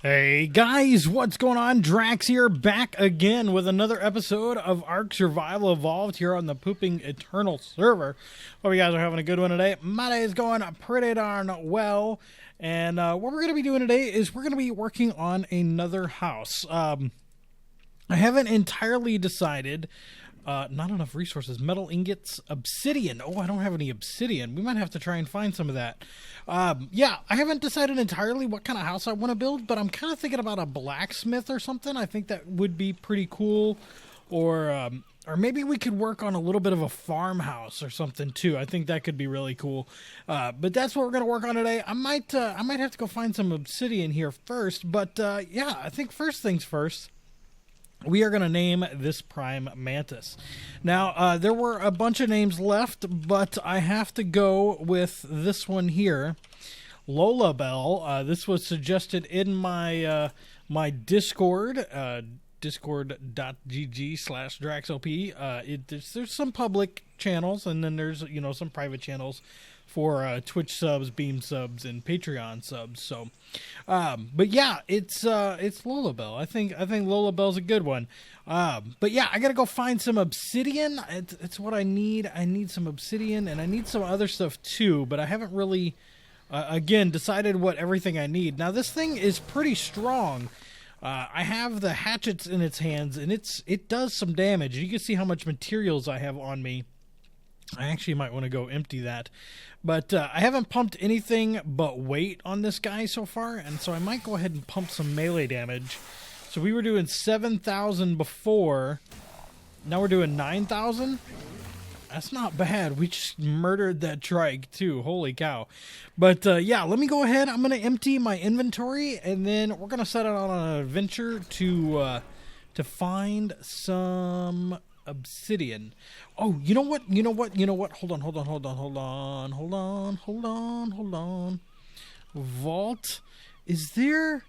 Hey guys, what's going on? Drax here, back again with another episode of Ark Survival Evolved here on the Pooping Eternal server. Hope you guys are having a good one today. My day is going pretty darn well, and what we're going to be doing today is we're going to be working on another house. I haven't entirely decided. Not enough resources. Metal ingots, obsidian. Oh, I don't have any obsidian. We might have to try and find some of that. Yeah, I haven't decided entirely what kind of house I want to build, but I'm kind of thinking about a blacksmith or something. I think that would be pretty cool. Or maybe we could work on a little bit of a farmhouse or something too. I think that could be really cool. But that's what we're going to work on today. I might have to go find some obsidian here first. But yeah, I think first things first. We are going to name this prime mantis. Now, there were a bunch of names left, but I have to go with this one here, Lola Bell. This was suggested in my my Discord, discord.gg/DraaxLP. There's some public channels, and then there's some private channels for Twitch subs, Beam subs, and Patreon subs. So, but yeah, it's Lola Bell. I think Lola Bell's a good one. But yeah, I gotta go find some obsidian. It's what I need. I need some obsidian, and I need some other stuff too. But I haven't really, again, decided what everything I need. Now this thing is pretty strong. I have the hatchets in its hands, and it does some damage. You can see how much materials I have on me. I actually might want to go empty that. But I haven't pumped anything but weight on this guy so far, and so I might go ahead and pump some melee damage. So we were doing 7,000 before. Now we're doing 9,000. That's not bad. We just murdered that trike too. Holy cow. But yeah, let me go ahead. I'm going to empty my inventory, and then we're going to set out on an adventure to find some obsidian. Oh, you know what? Hold on. Vault. Is there?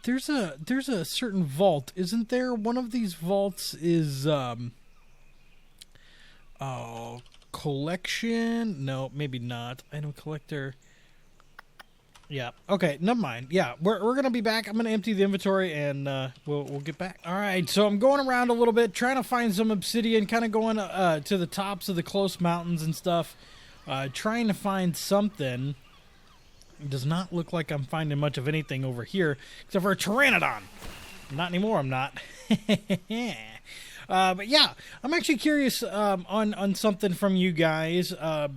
There's a certain vault, isn't there? One of these vaults is collection. No, maybe not. Item collector. Yeah. Okay. Never mind. Yeah, we're gonna be back. I'm gonna empty the inventory, and we'll get back. All right. So I'm going around a little bit, trying to find some obsidian, kind of going to the tops of the close mountains and stuff, trying to find something. It does not look like I'm finding much of anything over here, except for a pteranodon. Not anymore. I'm not. But yeah, I'm actually curious on something from you guys. Do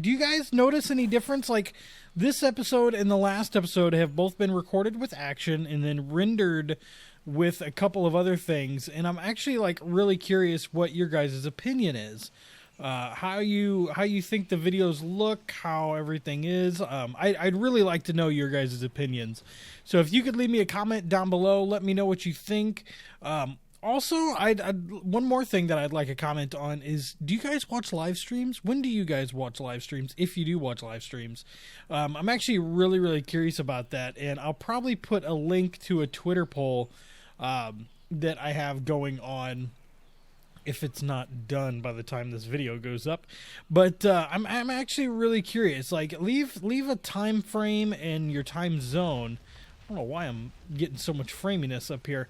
you guys notice any difference? Like, this episode and the last episode have both been recorded with action and then rendered with a couple of other things, and I'm actually like really curious what your guys' opinion is. How you think the videos look, how everything is. I'd really like to know your guys' opinions. So if you could leave me a comment down below, let me know what you think. Also, one more thing that I'd like a comment on is, do you guys watch live streams? When do you guys watch live streams, if you do watch live streams? I'm actually really, really curious about that, and I'll probably put a link to a Twitter poll that I have going on if it's not done by the time this video goes up. But I'm actually really curious. Like, leave a time frame and your time zone. I don't know why I'm getting so much framiness up here.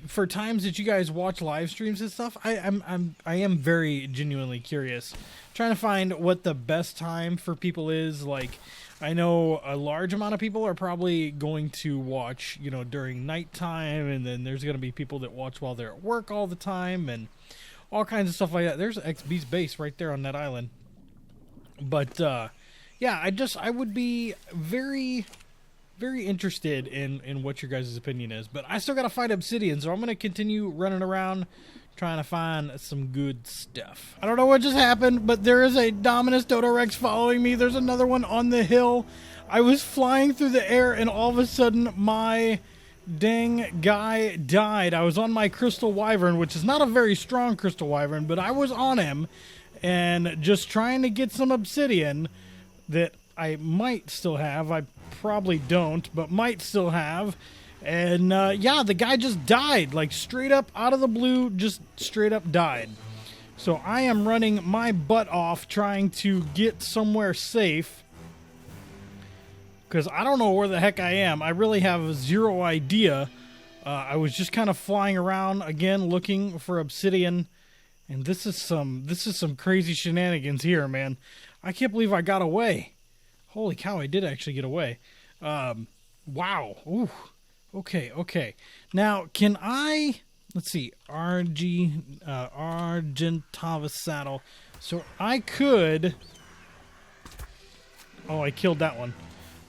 For times that you guys watch live streams and stuff, I am very genuinely curious, trying to find what the best time for people is. Like, I know a large amount of people are probably going to watch, during nighttime, and then there's going to be people that watch while they're at work all the time, and all kinds of stuff like that. There's XB's base right there on that island. But yeah, I would be very interested in what your guys' opinion is. But I still gotta find obsidian, so I'm gonna continue running around trying to find some good stuff. I don't know what just happened, but there is a Dominus Dodo Rex following me. There's another one on the hill. I was flying through the air, and all of a sudden my dang guy died. I was on my crystal wyvern, which is not a very strong crystal wyvern, but I was on him and just trying to get some obsidian that I might still have. I probably don't, but might still have. And yeah, the guy just died, like straight up out of the blue, just straight up died. So I am running my butt off trying to get somewhere safe, because I don't know where the heck I am. I really have zero idea. I was just kind of flying around again looking for obsidian, and this is some crazy shenanigans here, man. I can't believe I got away. Holy cow, I did actually get away. Wow. Ooh. Okay. Now, can I... Let's see. Argentava saddle. So I could... Oh, I killed that one.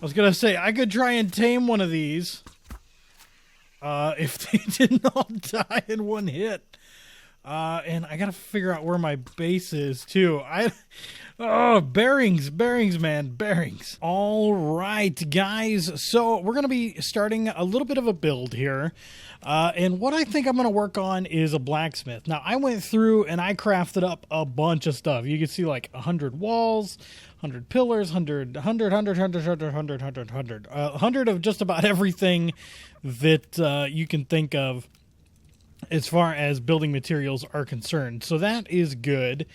I was going to say, I could try and tame one of these. If they didn't all die in one hit. And I got to figure out where my base is, too. Oh, bearings, man, bearings. All right, guys. So we're going to be starting a little bit of a build here. And what I think I'm going to work on is a blacksmith. Now, I went through and I crafted up a bunch of stuff. You can see like 100 walls, 100 pillars, 100 of just about everything that you can think of as far as building materials are concerned. So that is good.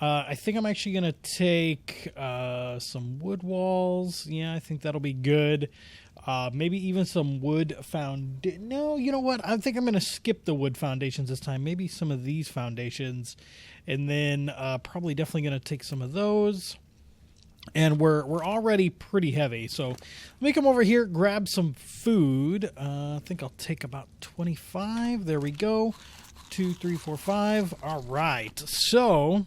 I think I'm actually going to take some wood walls. Yeah, I think that'll be good. Maybe even some wood No, you know what? I think I'm going to skip the wood foundations this time. Maybe some of these foundations. And then probably definitely going to take some of those. And we're already pretty heavy. So let me come over here, grab some food. I think I'll take about 25. There we go. 2, 3, 4, 5. All right. So...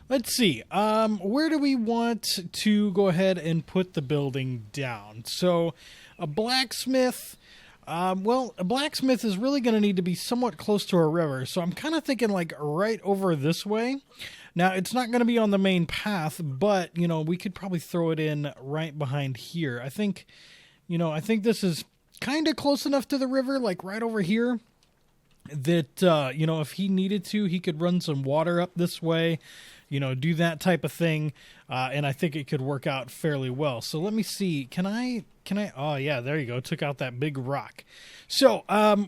let's see. Where do we want to go ahead and put the building down? So, a blacksmith. Well, a blacksmith is really going to need to be somewhat close to a river. So, I'm kind of thinking like right over this way. Now, it's not going to be on the main path, but, you know, we could probably throw it in right behind here. I think this is kind of close enough to the river, like right over here, that, you know, if he needed to, he could run some water up this way. You know, do that type of thing, and I think it could work out fairly well. So let me see. Can I? Oh, yeah, there you go. Took out that big rock. So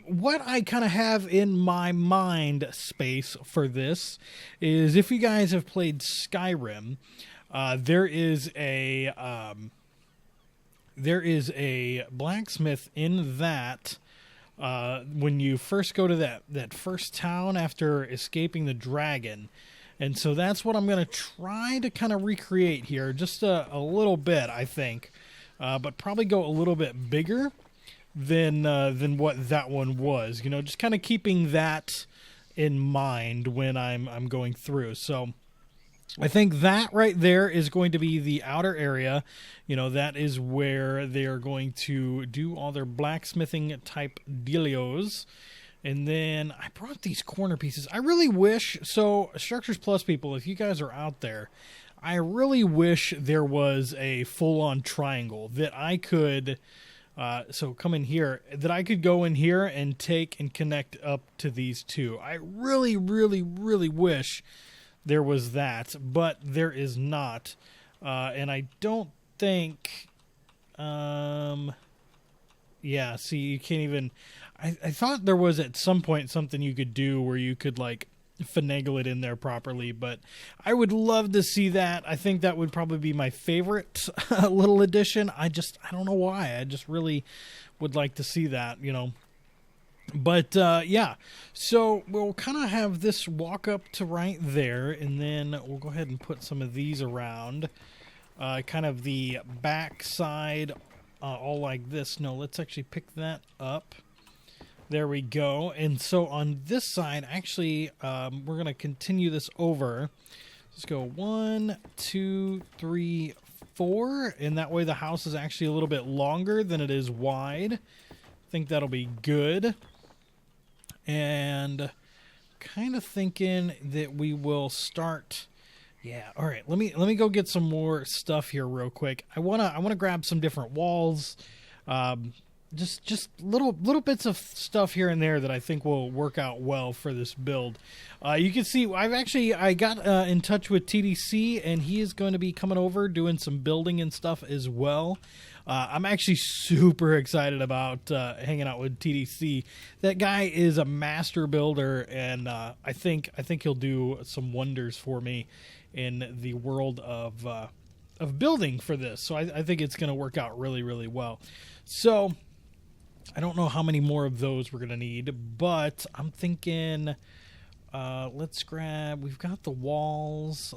what I kind of have in my mind space for this is, if you guys have played Skyrim, there is a blacksmith in that. When you first go to that first town after escaping the dragon. And so that's what I'm going to try to kind of recreate here, just a little bit, I think, but probably go a little bit bigger than what that one was. You know, just kind of keeping that in mind when I'm going through. So I think that right there is going to be the outer area. You know, that is where they are going to do all their blacksmithing type dealios. And then I brought these corner pieces. I really wish, so Structures Plus people, if you guys are out there, I really wish there was a full-on triangle that I could, so come in here, that I could go in here and take and connect up to these two. I really, really, really wish there was that, but there is not. And I don't think, yeah, see, you can't even... I thought there was at some point something you could do where you could like finagle it in there properly, but I would love to see that. I think that would probably be my favorite little addition. I don't know why. I just really would like to see that, you know. But yeah, so we'll kind of have this walk up to right there, and then we'll go ahead and put some of these around, kind of the back side, all like this. No, let's actually pick that up. There we go. And so on this side, actually, we're going to continue this over. Let's go 1, 2, 3, 4. And that way the house is actually a little bit longer than it is wide. I think that'll be good. And kind of thinking that we will start... Yeah, all right. Let me go get some more stuff here real quick. I wanna grab some different walls. Just little bits of stuff here and there that I think will work out well for this build. You can see I got in touch with TDC, and he is going to be coming over doing some building and stuff as well. I'm actually super excited about hanging out with TDC. That guy is a master builder, and I think he'll do some wonders for me in the world of building for this. So I think it's going to work out really, really well. So I don't know how many more of those we're going to need, but I'm thinking let's grab, we've got the walls.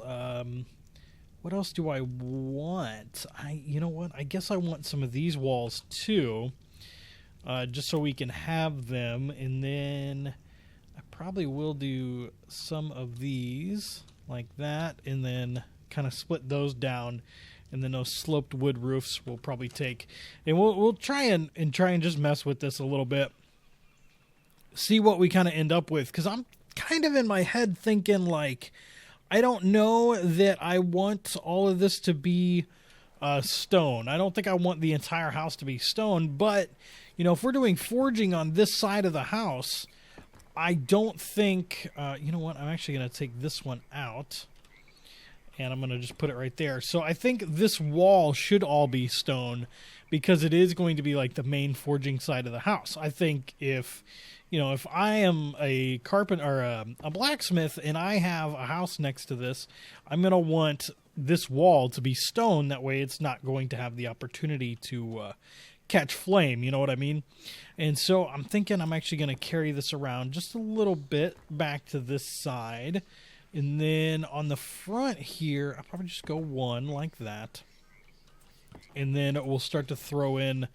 What else do I want? You know what? I guess I want some of these walls too, just so we can have them. And then I probably will do some of these like that, and then kind of split those down. And then those sloped wood roofs we'll probably take, and we'll try and just mess with this a little bit, see what we kind of end up with. Because I'm kind of in my head thinking like, I don't know that I want all of this to be stone. I don't think I want the entire house to be stone. But, you know, if we're doing forging on this side of the house, I don't think, you know what, I'm actually going to take this one out. And I'm going to just put it right there. So I think this wall should all be stone, because it is going to be like the main forging side of the house. I think if I am a carpenter or a blacksmith and I have a house next to this, I'm going to want this wall to be stone. That way it's not going to have the opportunity to catch flame. You know what I mean? And so I'm thinking I'm actually going to carry this around just a little bit back to this side. And then on the front here, I'll probably just go one like that. And then we'll start to throw in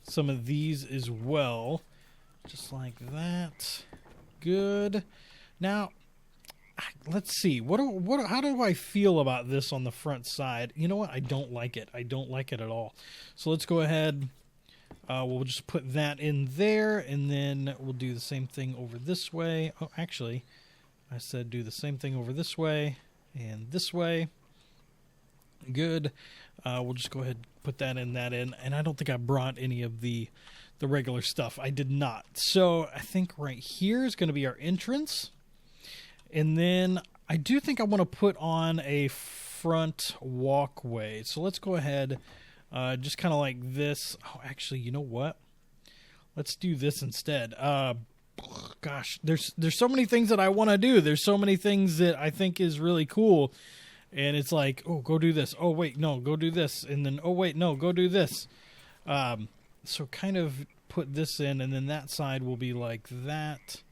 some of these as well. Just like that. Good. Now, let's see. How do I feel about this on the front side? You know what? I don't like it. I don't like it at all. So let's go ahead. We'll just put that in there, and then we'll do the same thing over this way. Oh, actually, I said do the same thing over this way and this way. Good. We'll just go ahead and put that in, and I don't think I brought any of the regular stuff. I did not. So I think right here is going to be our entrance. And then I do think I want to put on a front walkway. So let's go ahead, just kind of like this. Oh, actually, you know what? Let's do this instead. Gosh, there's so many things that I want to do. There's so many things that I think is really cool. And it's like, oh, go do this. Oh, wait, no, go do this. And then, oh, wait, no, go do this. So kind of put this in, and then that side will be like that.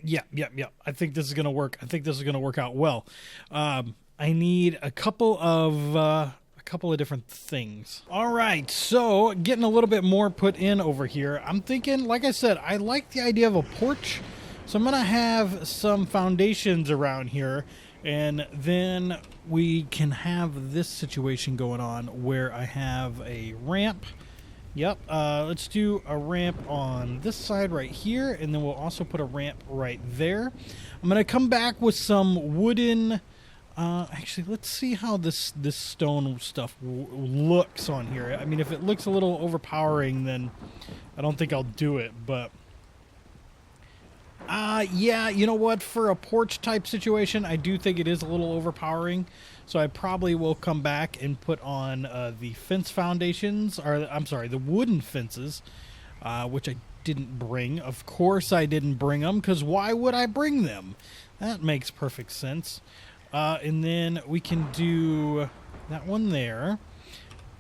Yeah. I think this is going to work. I think this is going to work out well. I need a couple of different things. All right, so getting a little bit more put in over here. I'm thinking, like I said, I like the idea of a porch. So I'm going to have some foundations around here, and then we can have this situation going on where I have a ramp. Yep, let's do a ramp on this side right here, and then we'll also put a ramp right there. I'm going to come back with some wooden... actually, let's see how this stone stuff looks on here. I mean, if it looks a little overpowering, then I don't think I'll do it, but... yeah, you know what? For a porch type situation, I do think it is a little overpowering. So I probably will come back and put on the fence foundations, or I'm sorry, the wooden fences, which I didn't bring. Of course I didn't bring them, because why would I bring them? That makes perfect sense. And then we can do that one there.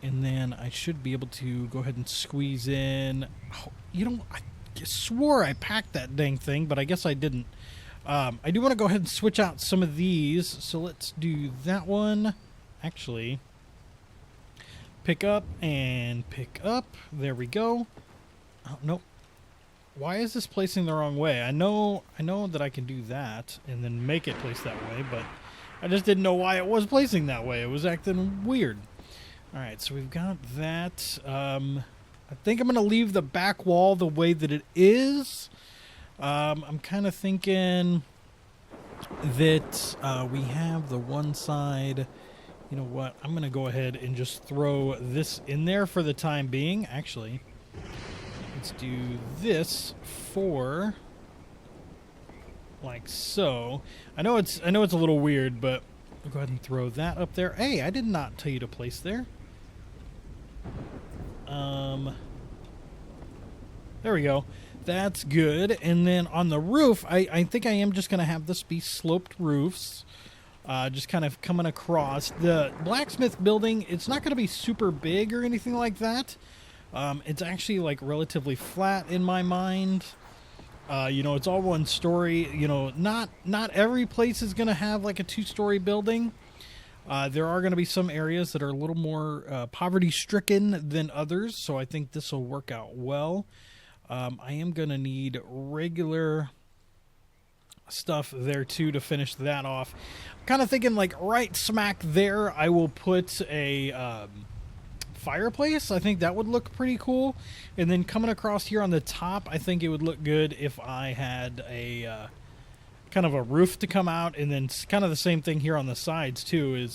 And then I should be able to go ahead and squeeze in... Oh, you know, I swore I packed that dang thing, but I guess I didn't. I do want to go ahead and switch out some of these. So let's do that one. Actually, pick up and pick up. There we go. Oh, nope. Why is this placing the wrong way? I know that I can do that and then make it place that way, but I just didn't know why it was placing that way. It was acting weird. All right, so we've got that. I think I'm going to leave the back wall the way that it is. I'm kind of thinking that we have the one side. You know what? I'm going to go ahead and just throw this in there for the time being. Actually, let's do this for like so. I know it's a little weird, but I'll go ahead and throw that up there. Hey, I did not tell you to place there. There we go. That's good. And then on the roof, I think I am just going to have this be sloped roofs. Just kind of coming across. The blacksmith building, it's not going to be super big or anything like that. It's actually like relatively flat in my mind. You know, it's all one story. You know, not every place is going to have like a 2-story building. There are going to be some areas that are a little more poverty-stricken than others, so I think this will work out well. I am going to need regular stuff there too to finish that off. I'm kind of thinking like right smack there I will put a fireplace. I think that would look pretty cool. And then coming across here on the top, I think it would look good if I had a kind of a roof to come out, and then kind of the same thing here on the sides too,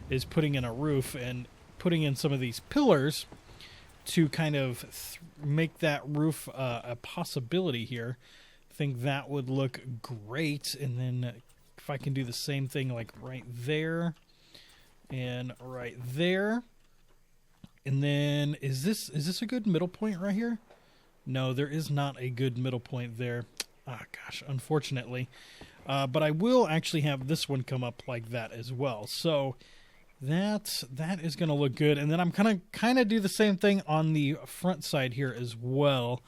is putting in a roof and putting in some of these pillars to kind of make that roof a possibility here. I think that would look great. And then if I can do the same thing like right there and right there. And then is this a good middle point right here? No, there is not a good middle point there. Ah, gosh, unfortunately. But I will actually have this one come up like that as well. So that is going to look good. And then I'm kind of do the same thing on the front side here as well.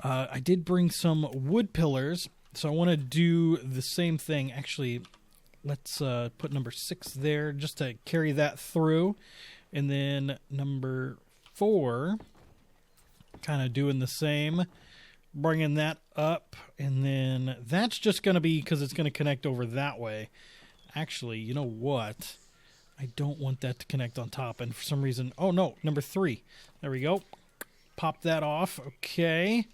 I did bring some wood pillars, so I want to do the same thing. Actually, let's put number 6 there just to carry that through. And then number 4, kind of doing the same, bringing that up. And then that's just going to be, because it's going to connect over that way. Actually, you know what? I don't want that to connect on top. And for some reason, oh no, number 3. There we go. Pop that off. Okay.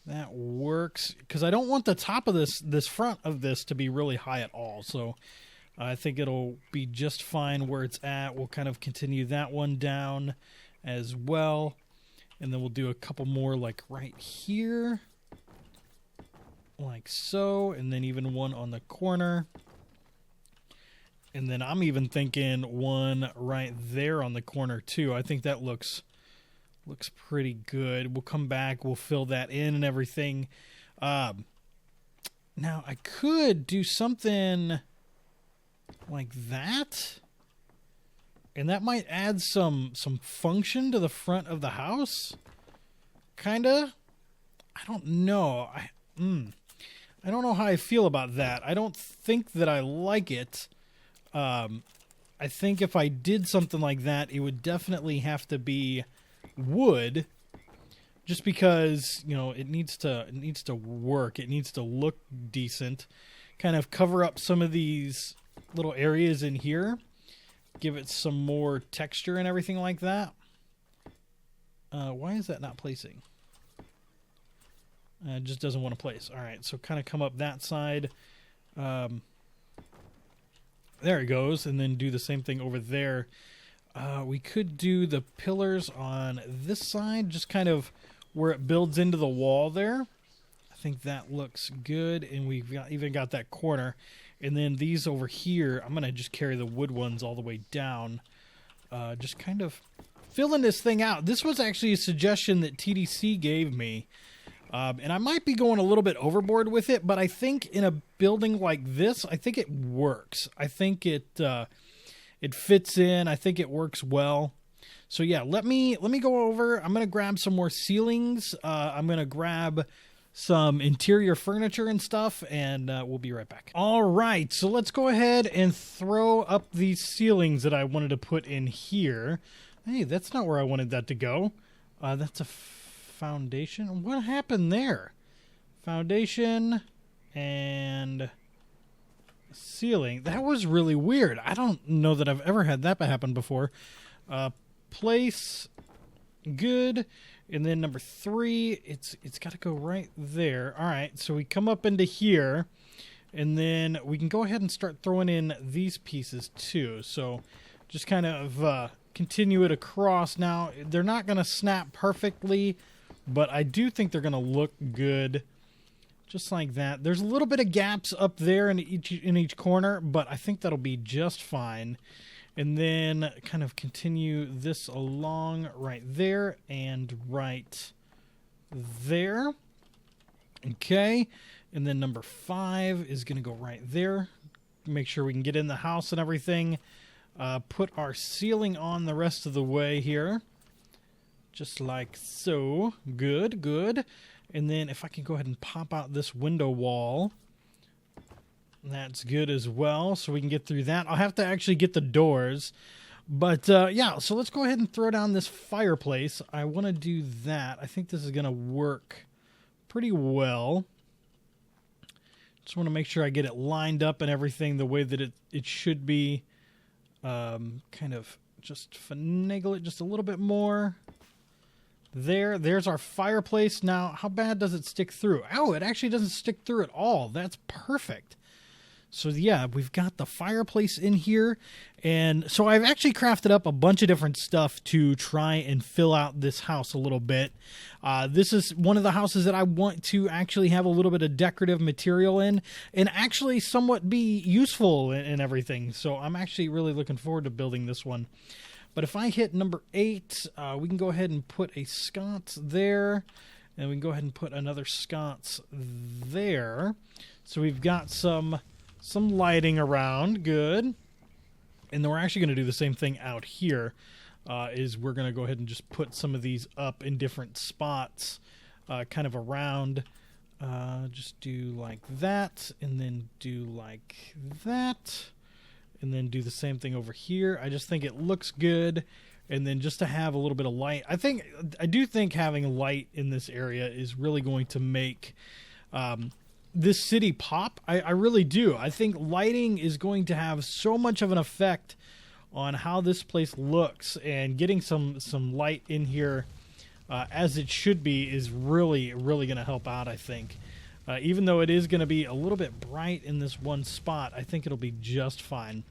That works. Because I don't want the top of this front of this to be really high at all. So I think it'll be just fine where it's at. We'll kind of continue that one down as well. And then we'll do a couple more like right here. Like so. And then even one on the corner. And then I'm even thinking one right there on the corner too. I think that looks pretty good. We'll come back. We'll fill that in and everything. Now I could do something like that, and that might add some function to the front of the house. Kinda. I don't know. I don't know how I feel about that. I don't think that I like it. I think if I did something like that, it would definitely have to be wood, just because, you know, it needs to work. It needs to look decent. Kind of cover up some of these little areas in here, give it some more texture and everything like that. Why is that not placing? It just doesn't want to place. All right, so kind of come up that side. There it goes, and then do the same thing over there. We could do the pillars on this side, just kind of where it builds into the wall there. I think that looks good, and we've even got that corner. And then these over here, I'm going to just carry the wood ones all the way down. Just kind of filling this thing out. This was actually a suggestion that TDC gave me. And I might be going a little bit overboard with it, but I think in a building like this, I think it works. I think it fits in. I think it works well. So yeah, let me go over. I'm going to grab some more ceilings. I'm going to grab some interior furniture and stuff, and we'll be right back. All right, so let's go ahead and throw up these ceilings that I wanted to put in here. Hey, that's not where I wanted that to go. That's a foundation. What happened there? Foundation and ceiling. That was really weird. I don't know that I've ever had that happen before. Place. Good. And then number 3, it's got to go right there. All right, so we come up into here, and then we can go ahead and start throwing in these pieces too. So just kind of continue it across. Now, they're not going to snap perfectly, but I do think they're going to look good, just like that. There's a little bit of gaps up there in each corner, but I think that'll be just fine. And then kind of continue this along right there and right there. Okay. And then number 5 is going to go right there. make sure we can get in the house and everything. Put our ceiling on the rest of the way here. Just like so. Good, good. And then if I can go ahead and pop out this window wall, that's good as well. So we can get through that. I'll have to actually get the doors. But yeah, so let's go ahead and throw down this fireplace. I want to do that. I think this is going to work pretty well. Just want to make sure I get it lined up and everything the way that it should be. Kind of just finagle it just a little bit more. There's our fireplace. Now, how bad does it stick through? Oh, it actually doesn't stick through at all. That's perfect. So yeah, we've got the fireplace in here. And so I've actually crafted up a bunch of different stuff to try and fill out this house a little bit. This is one of the houses that I want to actually have a little bit of decorative material in and actually somewhat be useful and everything. So I'm actually really looking forward to building this one. But if I hit number 8, we can go ahead and put a sconce there. And we can go ahead and put another sconce there. So we've got some lighting around. Good. And then we're actually going to do the same thing out here. Is we're going to go ahead and just put some of these up in different spots. Kind of around. Just do like that. And then do like that. And then do the same thing over here. I just think it looks good. And then just to have a little bit of light. I do think having light in this area is really going to make this city pop. I really do. I think lighting is going to have so much of an effect on how this place looks. And getting some light in here as it should be is really, really going to help out, I think. Even though it is going to be a little bit bright in this one spot, I think it'll be just fine.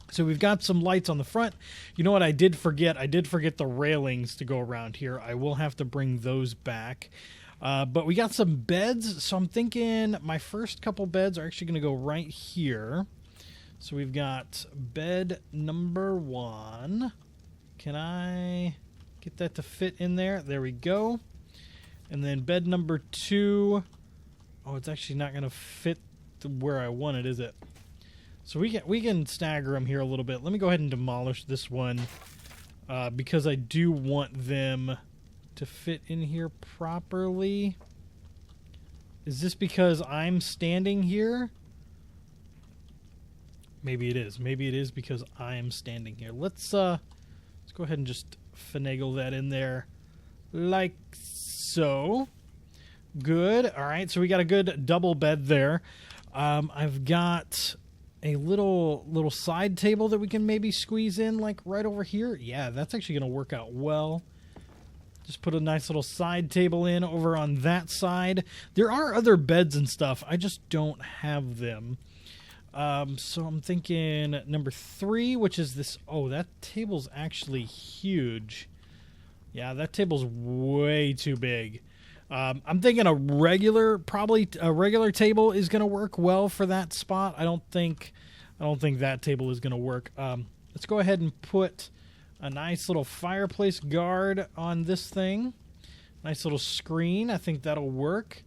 So we've got some lights on the front. You know what I did forget? I did forget the railings to go around here. I will have to bring those back. But we got some beds, so I'm thinking my first couple beds are actually going to go right here. So we've got bed number 1. Can I get that to fit in there? There we go. And then bed number 2... Oh, it's actually not going to fit where I want it, is it? So we can stagger them here a little bit. Let me go ahead and demolish this one because I do want them to fit in here properly. Is this because I'm standing here? Maybe it is. Maybe it is because I am standing here. Let's go ahead and just finagle that in there like so. Good. All right, so we got a good double bed there. I've got a little side table that we can maybe squeeze in like right over here. Yeah, that's actually going to work out well. Just put a nice little side table in over on that side. There are other beds and stuff. I just don't have them. So I'm thinking number 3, which is this. Oh, that table's actually huge. Yeah, that table's way too big. I'm thinking probably a regular table is going to work well for that spot. I don't think that table is going to work. Let's go ahead and put a nice little fireplace guard on this thing. Nice little screen. I think that'll work.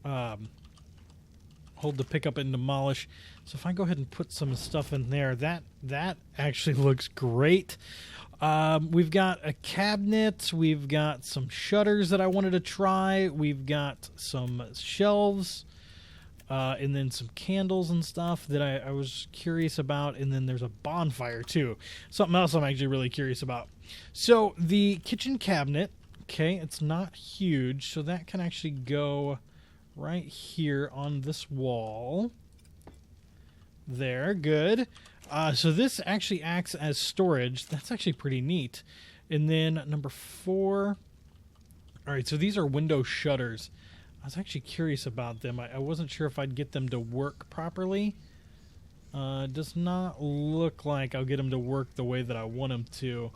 Hold the pick up and demolish. So if I go ahead and put some stuff in there, that actually looks great. We've got a cabinet. We've got some shutters that I wanted to try. We've got some shelves. And then some candles and stuff that I was curious about. And then there's a bonfire, too. Something else I'm actually really curious about. So the kitchen cabinet, okay, it's not huge. So that can actually go right here on this wall. There, good. So this actually acts as storage. That's actually pretty neat. And then number 4. All right, so these are window shutters. I was actually curious about them. I wasn't sure if I'd get them to work properly. Does not look like I'll get them to work the way that I want them to.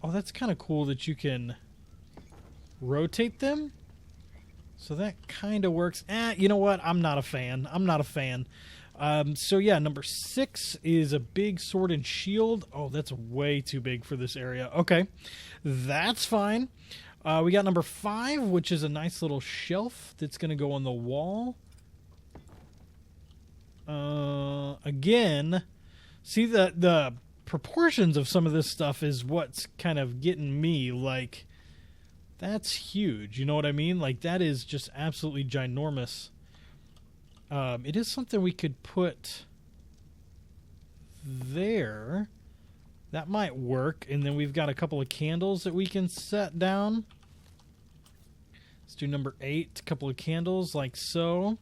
Oh, that's kind of cool that you can rotate them. So that kind of works. You know what? I'm not a fan. So yeah, number 6 is a big sword and shield. Oh, that's way too big for this area. Okay, that's fine. We got number 5, which is a nice little shelf that's going to go on the wall. Again, see the proportions of some of this stuff is what's kind of getting me. Like, that's huge. You know what I mean? Like, that is just absolutely ginormous. It is something we could put there. That might work. And then we've got a couple of candles that we can set down. Let's do number 8. A couple of candles like so.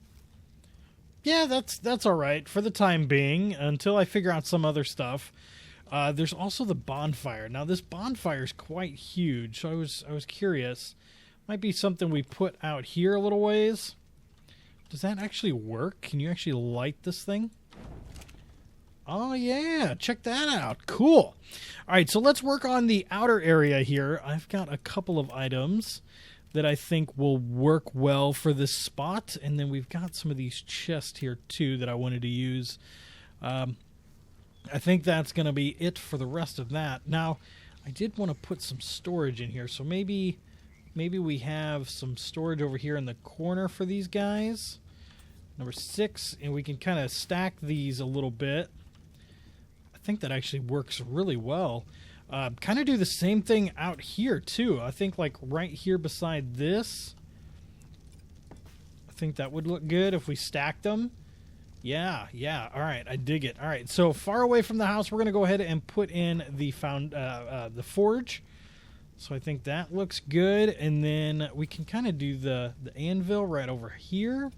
Yeah, that's all right for the time being until I figure out some other stuff. There's also the bonfire. Now this bonfire is quite huge, so I was curious. Might be something we put out here a little ways. Does that actually work? Can you actually light this thing? Oh yeah, check that out. Cool. All right, so let's work on the outer area here. I've got a couple of items that I think will work well for this spot, and then we've got some of these chests here too that I wanted to use. I think that's going to be it for the rest of that. Now, I did want to put some storage in here, so maybe we have some storage over here in the corner for these guys. Number 6, and we can kind of stack these a little bit. I think that actually works really well. Kind of do the same thing out here, too. I think, like, right here beside this. I think that would look good if we stacked them. Yeah. All right, I dig it. All right, so far away from the house, we're going to go ahead and put in the forge. So I think that looks good. And then we can kind of do the anvil right over here.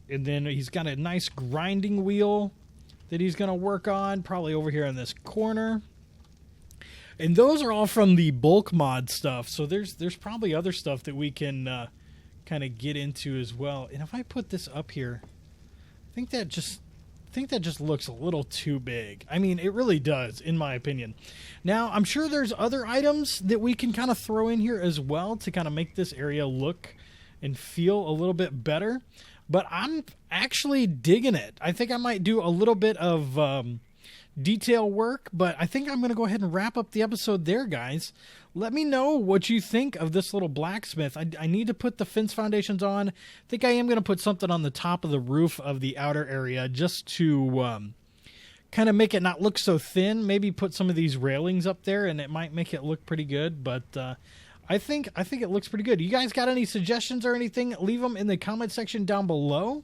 And then he's got a nice grinding wheel that he's going to work on, probably over here in this corner. And those are all from the bulk mod stuff. So there's probably other stuff that we can kind of get into as well. And if I put this up here, I think that just looks a little too big. I mean, it really does, in my opinion. Now, I'm sure there's other items that we can kind of throw in here as well to kind of make this area look and feel a little bit better. But I'm actually digging it. I think I might do a little bit of detail work, but I think I'm going to go ahead and wrap up the episode there, guys. Let me know what you think of this little blacksmith. I need to put the fence foundations on. I think I am going to put something on the top of the roof of the outer area just to kind of make it not look so thin. Maybe put some of these railings up there, and it might make it look pretty good. But I think it looks pretty good. You guys got any suggestions or anything? Leave them in the comment section down below,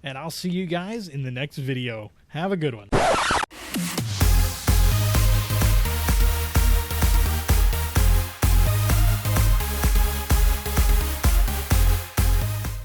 and I'll see you guys in the next video. Have a good one.